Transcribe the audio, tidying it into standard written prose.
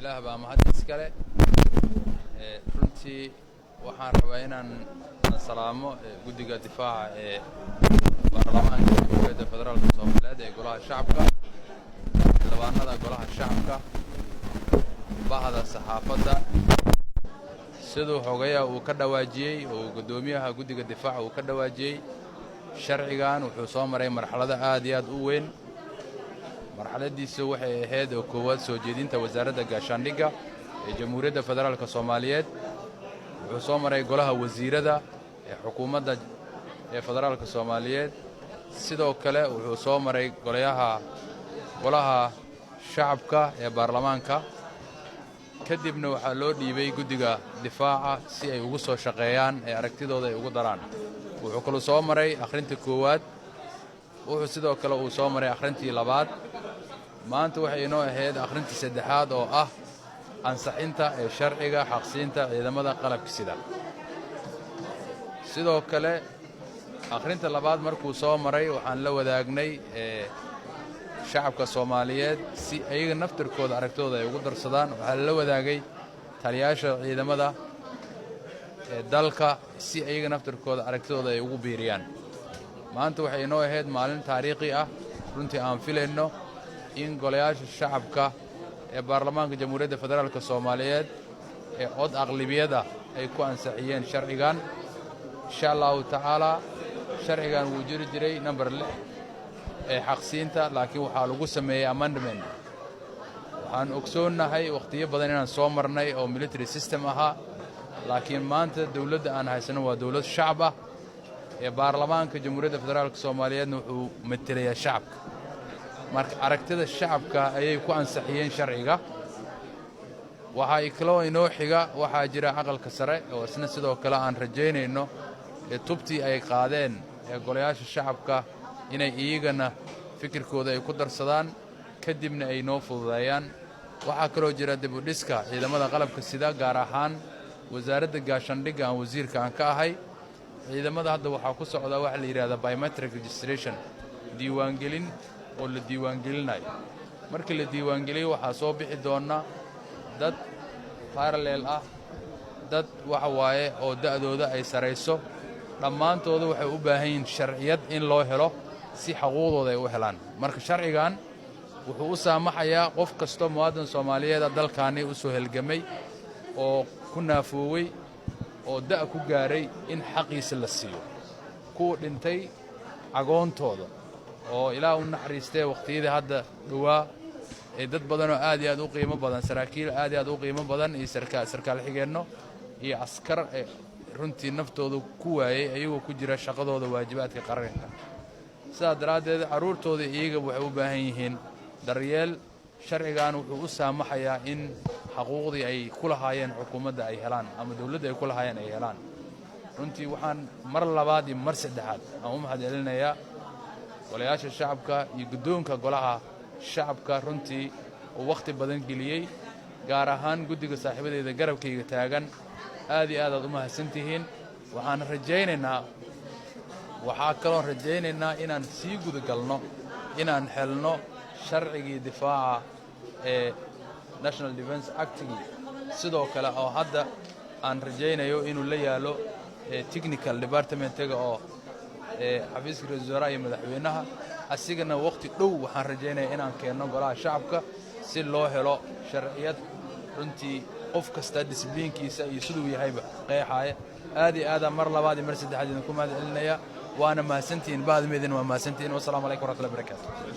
ilaah baa mahad iskale runtii waxaan rabaa inaan salaamo guddiga difaaca ee baarlamaanka Jamhuuriyadda Federaalka Soomaaliyeed ee golaha shacabka xildhibaanada golaha shacabka bahda saxaafadda sidoo xogeeya uu ka dhawaajiyay oo gudoomiyaha guddiga difaaca uu ka dhawaajiyay sharcigan wuxuu soo maray marxalada aad iyo aad u weyn marxaladiisu waxay ahayd oo koowaad soo jeedinta wasaaradda gaashaandhigga ee Jamhuuriyadda Federaalka Soomaaliyeed wuxuu soo maray golaha wasiirada ee xukuumadda ee Federaalka Soomaaliyeed sidoo kale wuxuu soo maray golaha shacabka ee baarlamaanka kadibna waxaa loo dhiibay guddiga difaaca si ay ugu soo shaqeeyaan ee aragtidooda ay ugu daraan wuxuu kala soo maray akhrinta koowaad wuxuu sidoo kale uu soo maray akhrintii labaad maanta waxay inoo ahayd akhrintii saddexaad oo ah ansaxinta ee sharciga xaqsiinta ciidamada qalabka sida sidoo kale akhrinta labaad markuu soo maray waxaan la wadaagnay shacabka Soomaaliyeed si ayaga naftirkooda aragtooda ay ugu darsadaan waxa la wadaagay taliyaasha ciidamada ee dalka si ayaga naftirkooda aragtooda ay ugu biiriyaan maanta waxay inoo ahayd maalin taariikhi ah runtii aan filayno in golayaasha shacabka ee baarlamaanka Jamhuuriyadda Federaalka Soomaaliyeed ee cod aqlabiyada ay ku ansixiyeen sharcigan insha Allah ta'ala sharcigan wuu jiri jiray number 6 ee xaqsiinta laakiin waxa lagu sameeyay amendment waxaan ogsoonahay waqtiyo badan inaan soo marnay oo military system ahaa laakiin maanta dawladda aan haysano waa dawlad shacab ah ee baarlamaanka Jamhuuriyadda Federaalka Soomaaliyeed wuxuu matalayaa shacabka marka aragtida shacabka ayay ku ansixiyeen sharciga waxa kale inoo xiga waxa jira aqalka sare oo isna sidoo kale aan rajaynayno ee tubtii ay qaadeen ee golayaasha shacabka inay iyagana fikirkooda ay ku darsadaan kadibna ay noo fududeeyaan waxa kale oo jira dib u dhiska ciidamada qalabka sida gaar ahaan wasaaradda gaashaandhigga aan wasiirka aan ka ahay ciidamada hadda waxa ku socda wax la yiraahdo biometric registration diiwaangelin oo la diiwaangelinayo markii la diiwaangeliyo waxa soo bixi doona dad parallel ah dad waxa waaye oo da'dooda ay sareyso dhammaantooda waxay u baahan yihiin sharciyad in loo helo si xuquuqdooda ay u helaan marka sharcigan wuxuu u saamaxayaa qof kasto muwaadin Soomaaliyeed dalkaani u soo halgamay oo ku naafooway oo da' ku gaaray in xaqiisa la siiyo ku dhintay agoontooda oo ilaa u naxariistay waqtiyada hadda dhawaa ee dad badan oo aad iyo aad u qiimo badan saraakiil aad iyo aad u qiimo badan iyo sarkaal xigeenno iyo askar runtii naftooda ku waayay ayagoo ku jira shaqadooda waajibaadka qaranka sidaa daraadeed caruurtooda iyaga waxay u baahan yihiin daryeel sharcigan wuxuu u saamaxayaa in xuquuqdii ay ku lahaayeen xukuumadda ay helaan ama dawladda ay ku lahaayeen ay helaan runtii waxaan mar labaad iyo mar saddexaad aan u mahadcelinayaa golayaasha shacabka iyo guddoonka golaha shacabka runtii oo waqti badan geliyay gaar ahaan guddiga saaxiibadeeda garabkayga taagan aad iyo aad u mahadsantihiin waxaan rajaynaynaa inaan sii guda galno inaan helno sharcigii difaaca ee National Defense Act sidoo kale oo hadda aan rajaynayo inuu la yaalo technical department-ga oo xafiiska ra'iisul wasaaraha iyo madaxweynaha asigana waqti dhow waxaan rajaynayaa inaan keenno golaha shacabka si loo helo sharciyad runtii qof kasta discipliinkiisa iyo sidoo yahayba qeexaya aad iyo aad mar labaad iyo mar saddexaad idinku mahadcelinaya waana mahadsantiin baadmeedina waa mahadsantiin wassalaamu calaykum warahmatullahi wabarakatuh